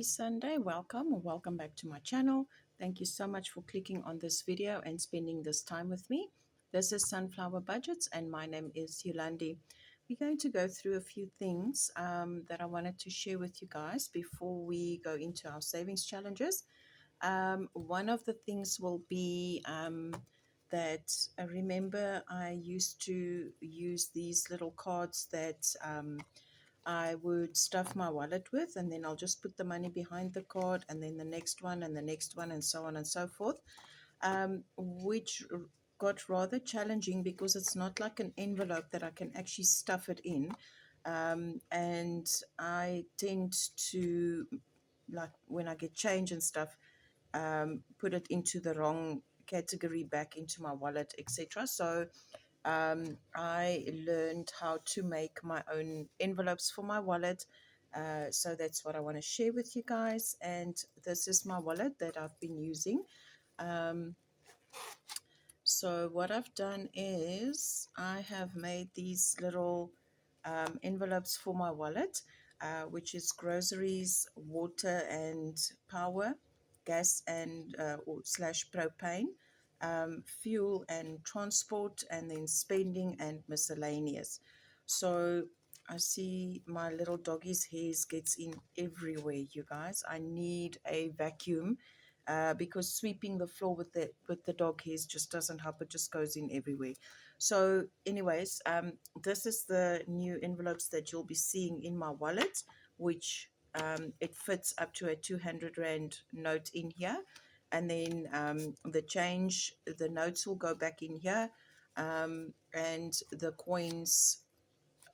Sunday. Welcome back to my channel. Thank you so much for clicking on this video and spending this time with me. This is Sunflower Budgets and my name is Yolandi. We're going to go through a few things that I wanted to share with you guys before we go into our savings challenges. One of the things will be that remember I used to use these little cards that I would stuff my wallet with, and then I'll just put the money behind the card, and then the next one, and the next one, and so on and so forth, which got rather challenging because it's not like an envelope that I can actually stuff it in. And I tend to, like when I get change and stuff, put it into the wrong category back into my wallet, etc. So I learned how to make my own envelopes for my wallet. So that's what I want to share with you guys. And this is my wallet that I've been using. Um, so what I've done is I have made these little envelopes for my wallet, which is groceries, water and power, gas and or slash propane, fuel and transport, and then spending and miscellaneous. So I see my little doggy's hairs gets in everywhere, you guys. I need a vacuum because sweeping the floor with the dog hairs just doesn't help. It just goes in everywhere. So, anyways, this is the new envelopes that you'll be seeing in my wallet, which it fits up to a 200 Rand note in here. And then the notes will go back in here, and the coins.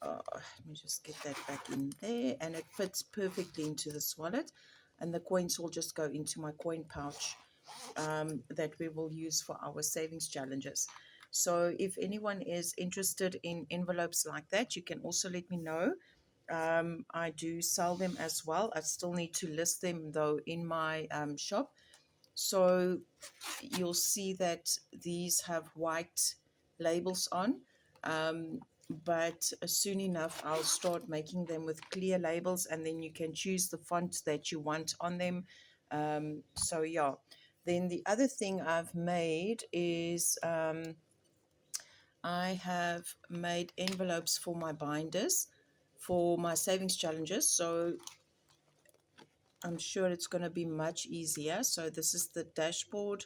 Let me just get that back in there, and it fits perfectly into this wallet, and the coins will just go into my coin pouch that we will use for our savings challenges. So if anyone is interested in envelopes like that, you can also let me know. I do sell them as well. I still need to list them though in my shop. So you'll see that these have white labels on. But soon enough, I'll start making them with clear labels, and then you can choose the font that you want on them. So yeah. Then the other thing I've made is I have made envelopes for my binders for my savings challenges. So I'm sure it's going to be much easier. So this is the dashboard.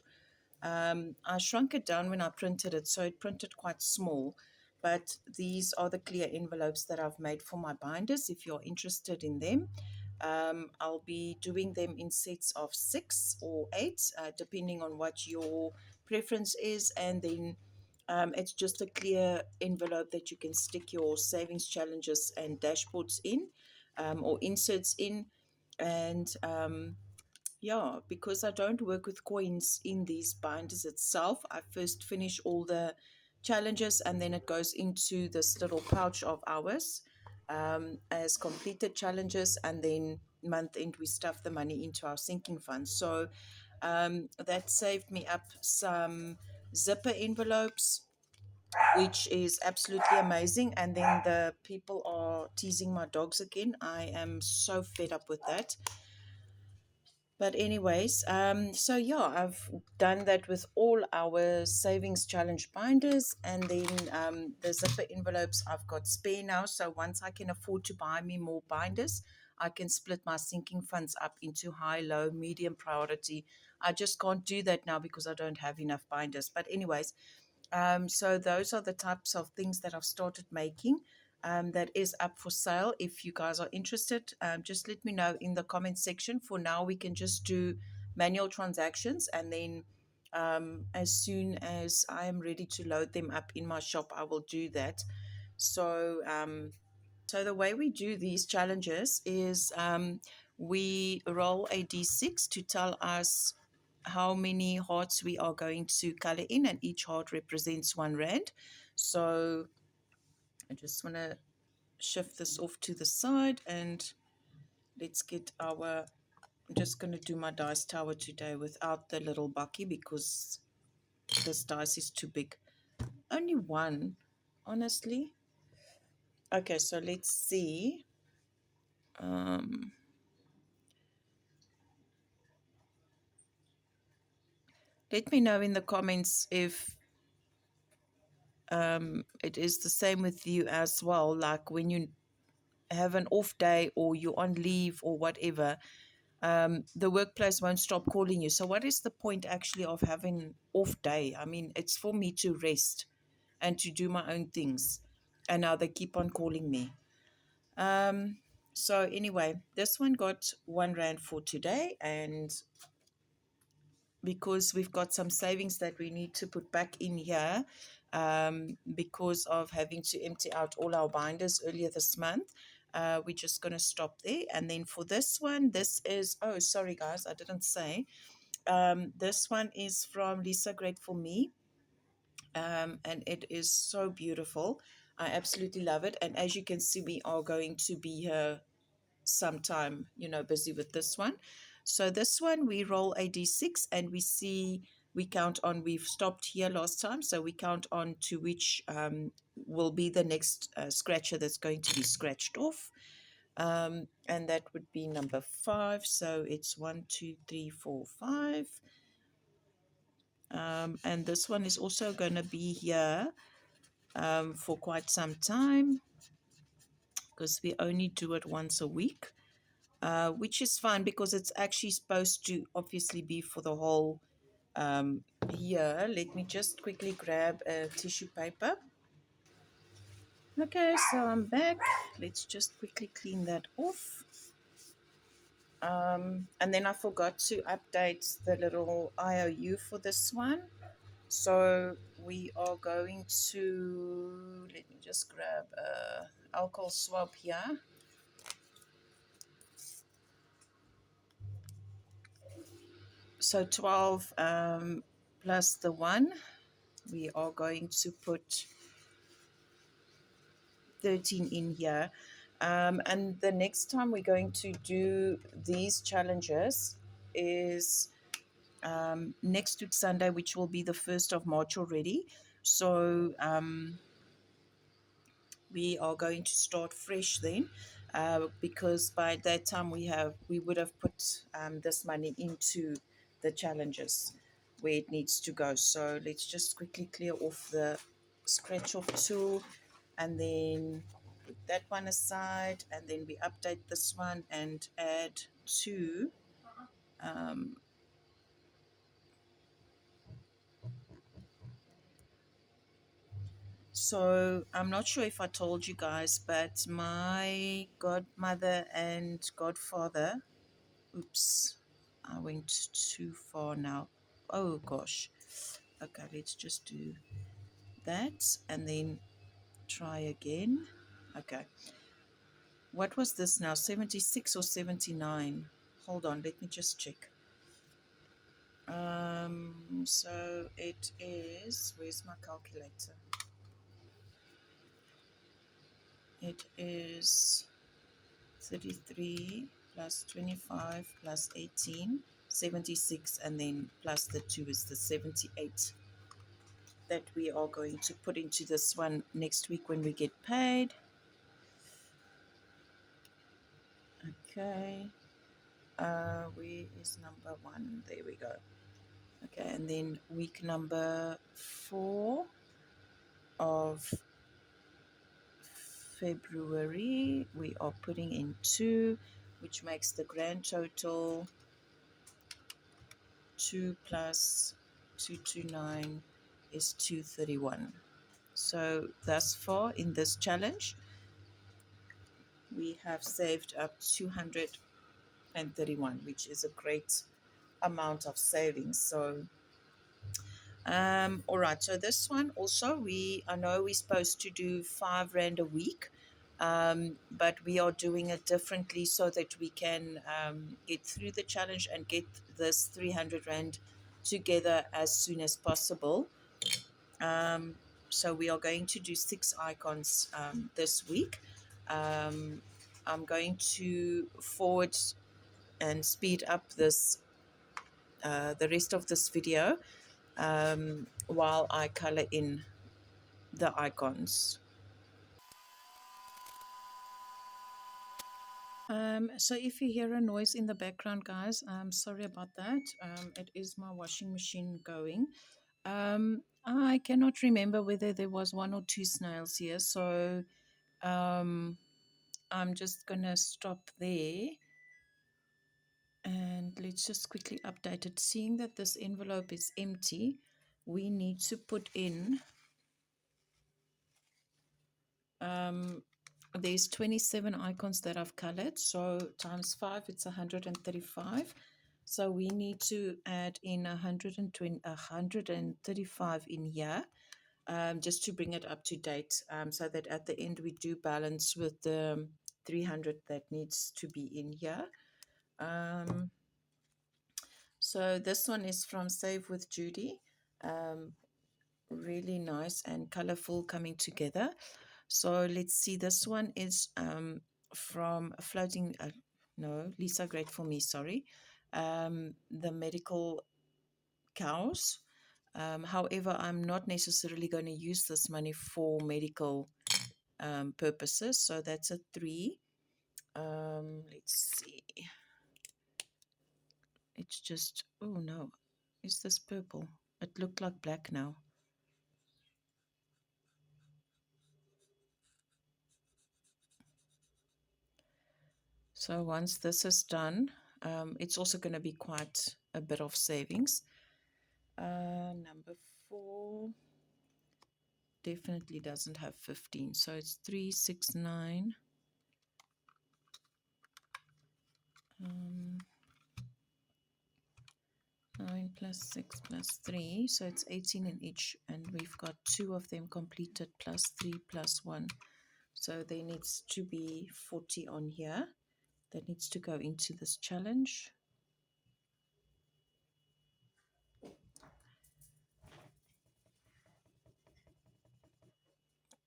I shrunk it down when I printed it, so it printed quite small. But these are the clear envelopes that I've made for my binders. If you're interested in them, I'll be doing them in sets of 6 or 8, depending on what your preference is. And then it's just a clear envelope that you can stick your savings challenges and dashboards in, or inserts in. And yeah, because I don't work with coins in these binders itself, I first finish all the challenges, and then it goes into this little pouch of ours as completed challenges, and then month end we stuff the money into our sinking fund. So that saved me up some zipper envelopes, which is absolutely amazing. And then the people are teasing my dogs again. I am so fed up with that. But anyways, so yeah, I've done that with all our savings challenge binders, and then the zipper envelopes I've got spare now. So once I can afford to buy me more binders, I can split my sinking funds up into high, low, medium priority. I just can't do that now because I don't have enough binders. But anyways, so those are the types of things that I've started making. That is up for sale. If you guys are interested, just let me know in the comment section. For now, we can just do manual transactions, and then as soon as I am ready to load them up in my shop, I will do that. So, so the way we do these challenges is we roll a d6 to tell us how many hearts we are going to color in, and each heart represents 1 Rand. So I just want to shift this off to the side, and let's get our, I'm just going to do my dice tower today without the little bucky because this dice is too big. Only one, honestly. Okay, so let's see. Let me know in the comments if it is the same with you as well. Like when you have an off day or you're on leave or whatever, the workplace won't stop calling you. So, what is the point actually of having off day? I mean, it's for me to rest and to do my own things. And now they keep on calling me. Um, so, anyway, this one got 1 Rand for today. And because we've got some savings that we need to put back in here because of having to empty out all our binders earlier this month. We're just going to stop there. And then for this one, this is, oh, sorry, guys, I didn't say. This one is from Lisa Great for Me, and it is so beautiful. I absolutely love it. And as you can see, we are going to be here sometime, busy with this one. So this one, we roll a d6 and we see, we count on, we've stopped here last time, so we count on to which will be the next scratcher that's going to be scratched off. And that would be number 5. So it's 1, 2, 3, 4, 5. And this one is also going to be here for quite some time because we only do it once a week. Which is fine because it's actually supposed to obviously be for the whole year. Let me just quickly grab a tissue paper. Okay, so I'm back. Let's just quickly clean that off. And then I forgot to update the little IOU for this one. So we are going to, let me just grab a alcohol swab here. So 12 plus the 1, we are going to put 13 in here. And the next time we're going to do these challenges is next week Sunday, which will be the 1st of March already. So we are going to start fresh then, because by that time we would have put this money into the challenges where it needs to go. So let's just quickly clear off the scratch off tool and then put that one aside, and then we update this one and add 2. um, So I'm not sure if I told you guys, but my godmother and godfather, oops, I went too far now. Oh gosh. Okay, let's just do that and then try again. Okay. What was this now? 76 or 79? Hold on, let me just check. So it is, where's my calculator? It is 33 plus 25 plus 18, 76, and then plus the 2 is the 78 that we are going to put into this one next week when we get paid. Okay, where is number 1? There we go. Okay, and then week number 4 of February, we are putting in 2, which makes the grand total 2 plus 229 is 231. So thus far in this challenge, we have saved up 231, which is a great amount of savings. So all right, so this one also, I know we're supposed to do 5 Rand a week, but we are doing it differently so that we can get through the challenge and get this 300 Rand together as soon as possible. So we are going to do 6 icons this week. I'm going to forward and speed up this the rest of this video while I color in the icons. So if you hear a noise in the background, guys, I'm sorry about that. It is my washing machine going. I cannot remember whether there was one or two snails here, so um, I'm just gonna stop there and let's just quickly update it. Seeing that this envelope is empty, we need to put in um, there's 27 icons that I've colored, so times 5 it's 135. So we need to add in 120 135 in here, just to bring it up to date, so that at the end we do balance with the 300 that needs to be in here. um, so this one is from Save with Judy. um, Really nice and colorful coming together. So let's see, this one is from Floating, no, Lisa Grateful Me, sorry, the medical cows. However, I'm not necessarily going to use this money for medical purposes, so that's a 3. Let's see, it's just, oh no, is this purple? It looked like black now. So once this is done, it's also going to be quite a bit of savings. Number 4 definitely doesn't have 15, so it's 369. 9 plus 6 plus 3, so it's 18 in each, and we've got 2 of them completed, plus 3 plus 1. So there needs to be 40 on here that needs to go into this challenge.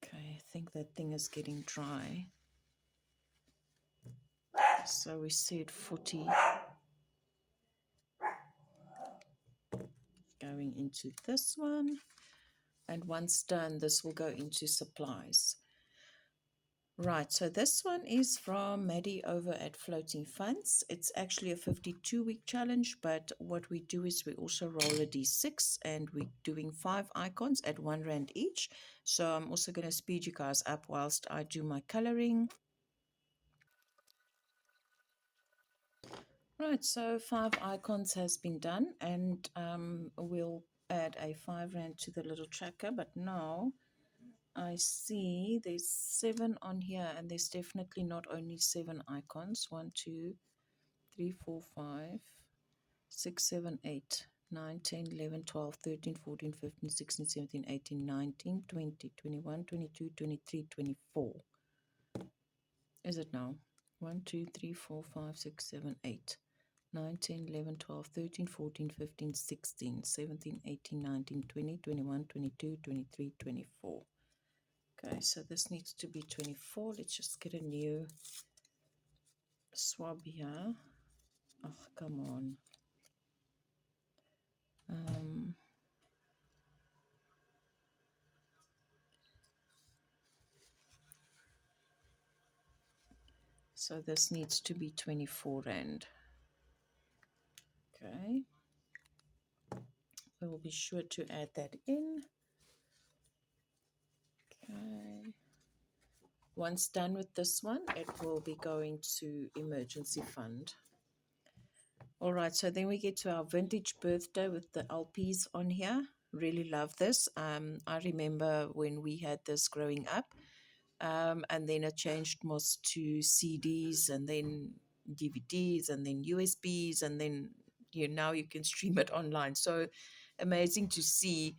Okay, I think that thing is getting dry. So we said 40 going into this one. And once done, this will go into supplies. Right, so this one is from Maddie over at Floating Funds. It's actually a 52-week challenge, but what we do is we also roll a d6 and we're doing 5 icons at 1 rand each. So I'm also going to speed you guys up whilst I do my coloring. Right, so 5 icons has been done, and we'll add a 5 rand to the little tracker, but now I see there's 7 on here, and there's definitely not only 7 icons. 1, 2, 3, 4, 5, 6, 7, 8, 9, 10, 11, 12, 13, 14, 15, 16, 17, 18, 19, 20, 21, 22, 23, 24. Is it now? 1, 2, 3, 4, 5, 6, 7, 8, 9, 10, 11, 12, 13, 14, 15, 16, 17, 18, 19, 20, 21, 22, 23, 24. Okay, so this needs to be 24. Let's just get a new swab here. Oh, come on. So this needs to be 24 rand. Okay. We will be sure to add that in. Okay. Once done with this one, it will be going to emergency fund. All right, so then we get to our vintage birthday with the LPs on here. Really love this. I remember when we had this growing up, and then it changed most to CDs and then DVDs and then USBs, and then now you can stream it online. So amazing to see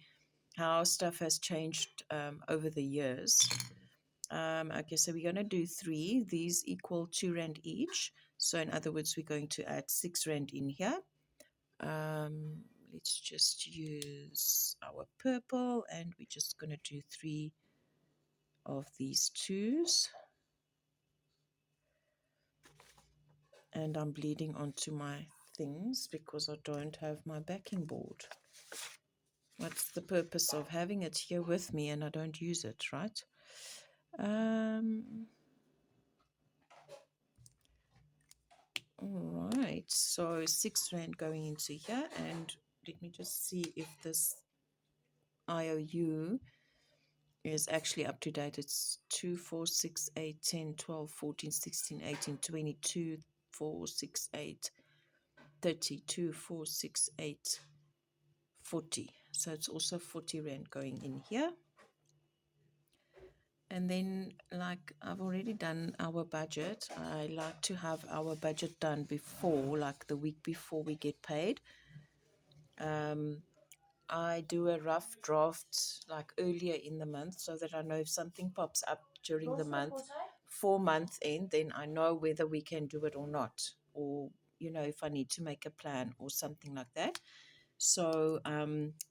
how stuff has changed over the years. Okay, so we're going to do 3. These equal 2 rand each. So in other words, we're going to add 6 rand in here. Let's just use our purple, and we're just going to do 3 of these 2s. And I'm bleeding onto my things because I don't have my backing board. What's the purpose of having it here with me and I don't use it, right? All right, so 6 rand going into here, and let me just see if this IOU is actually up to date. It's 2, 4, 6, 8, 10, 12, 14, 16, 18, 22, 4, 6, 8, 32, 4, 6, 8, 40. So it's also 40 rand going in here. And then, like I've already done our budget, I like to have our budget done before, like the week before we get paid. Um, I do a rough draft like earlier in the month so that I know if something pops up during the month for month end, then I know whether we can do it or not, or if I need to make a plan or something like that. So,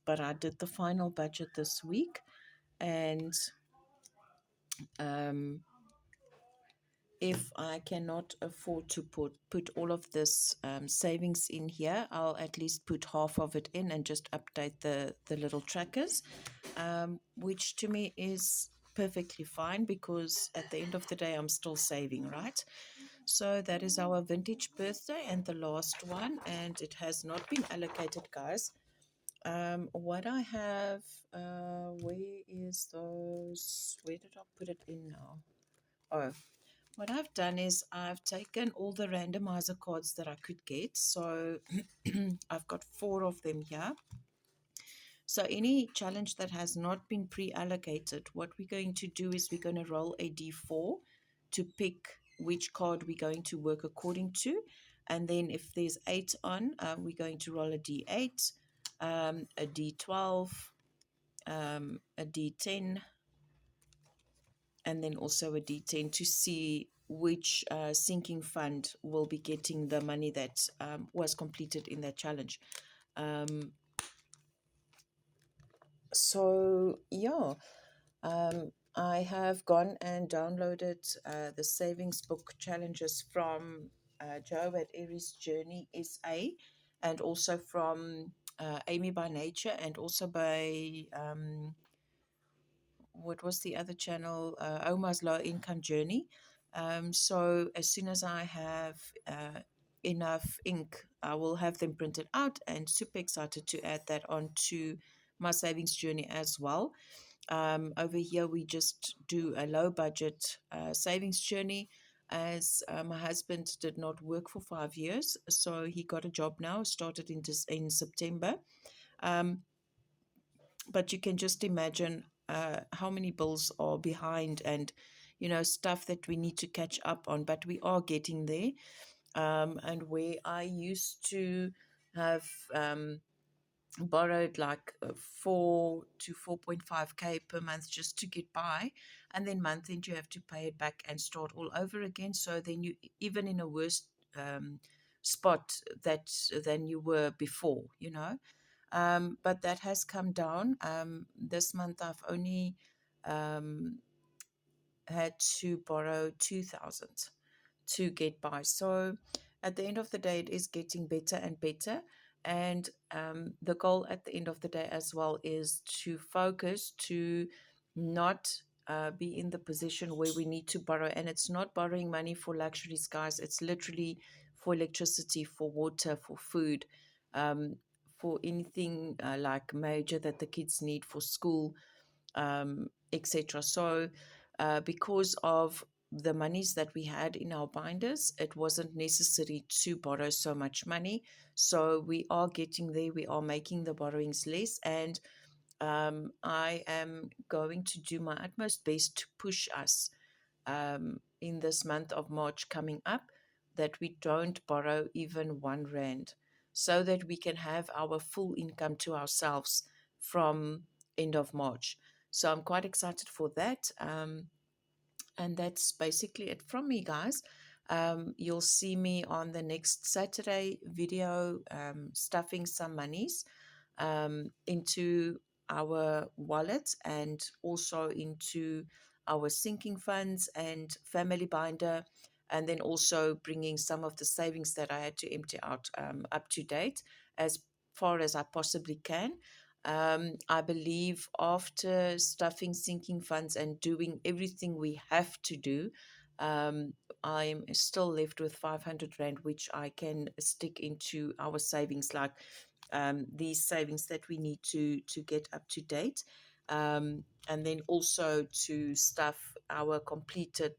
but I did the final budget this week, and um, if I cannot afford to put all of this savings in here, I'll at least put half of it in and just update the little trackers, which to me is perfectly fine because at the end of the day, I'm still saving, right? So that is our vintage birthday and the last one, and it has not been allocated, guys. What I have, where is those? Where did I put it in now? Oh, what I've done is I've taken all the randomizer cards that I could get. So I've got 4 of them here. So any challenge that has not been pre-allocated, what we're going to do is we're going to roll a d4 to pick which card we're going to work according to. And then if there's 8 on, we're going to roll a d8, a d12, a d10, and then also a D10 to see which sinking fund will be getting the money that was completed in that challenge. Um, so, yeah, I have gone and downloaded the savings book challenges from Joe at Aries Journey SA, and also from Amy by Nature, and also by what was the other channel? Omar's Low Income Journey. So as soon as I have enough ink, I will have them printed out, and super excited to add that onto my savings journey as well. Over here, we just do a low budget savings journey, as my husband did not work for 5 years, so he got a job now, started in September. Um, but you can just imagine how many bills are behind, and stuff that we need to catch up on, but we are getting there. And where I used to have borrowed like 4 to 4.5k per month just to get by, and then month end you have to pay it back and start all over again, so then you even in a worse spot that than you were before, but that has come down. This month I've only um, had to borrow 2,000 to get by. So at the end of the day, it is getting better and better. And the goal at the end of the day as well is to focus to not be in the position where we need to borrow. And it's not borrowing money for luxuries, guys. It's literally for electricity, for water, for food, for anything like major that the kids need for school, etc. So, because of the monies that we had in our binders, it wasn't necessary to borrow so much money. So, we are getting there, we are making the borrowings less, and I am going to do my utmost best to push us in this month of March coming up, that we don't borrow even 1 rand, so that we can have our full income to ourselves from end of March. So I'm quite excited for that. And that's basically it from me, guys. You'll see me on the next Saturday video, stuffing some monies into our wallet, and also into our sinking funds and family binder, and then also bringing some of the savings that I had to empty out up to date as far as I possibly can. I believe after stuffing sinking funds and doing everything we have to do, um, I'm still left with 500 Rand, which I can stick into our savings, like these savings that we need to get up to date. And then also to stuff our completed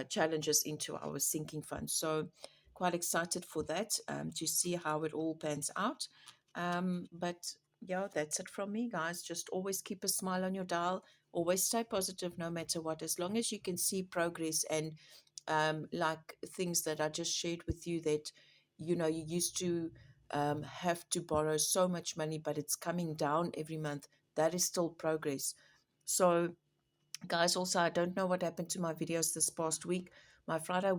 challenges into our sinking fund. So quite excited for that, to see how it all pans out. But yeah, that's it from me, guys. Just always keep a smile on your dial. Always stay positive no matter what. As long as you can see progress and like things that I just shared with you, that you used to have to borrow so much money, but it's coming down every month. That is still progress. So guys, also, I don't know what happened to my videos this past week. My Friday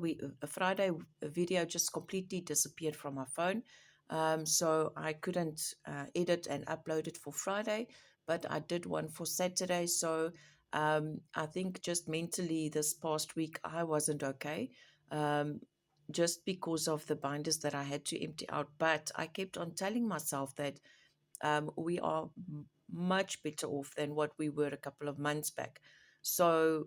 video just completely disappeared from my phone. So I couldn't edit and upload it for Friday, but I did one for Saturday. So I think just mentally this past week I wasn't okay, um, just because of the binders that I had to empty out. But I kept on telling myself that we are much better off than what we were a couple of months back. So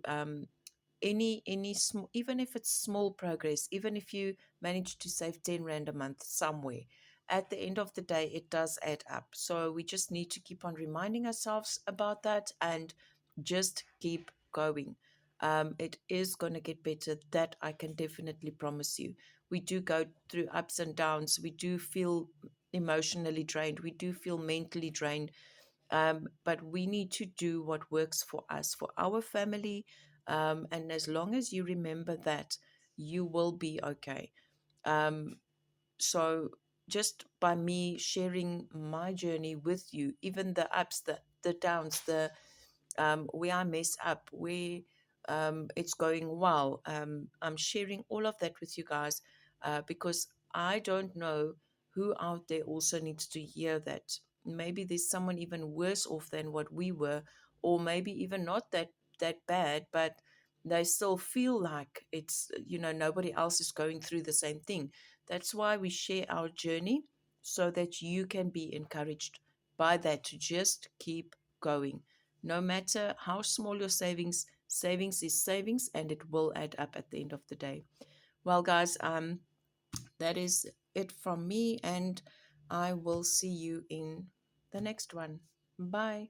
even if it's small progress, even if you manage to save 10 Rand a month somewhere, at the end of the day it does add up. So we just need to keep on reminding ourselves about that and just keep going. It is going to get better, that I can definitely promise you. We do go through ups and downs, we do feel emotionally drained, we do feel mentally drained, but we need to do what works for us, for our family. And as long as you remember that, you will be okay. Um, so just by me sharing my journey with you, even the ups, the downs, the where I mess up, where it's going well, I'm sharing all of that with you guys, because I don't know who out there also needs to hear that. Maybe there's someone even worse off than what we were, or maybe even not that bad, but they still feel like it's, nobody else is going through the same thing. That's why we share our journey, so that you can be encouraged by that to just keep going. No matter how small your savings is savings, and it will add up at the end of the day. Well, guys, that is it from me, and I will see you in the next one. Bye.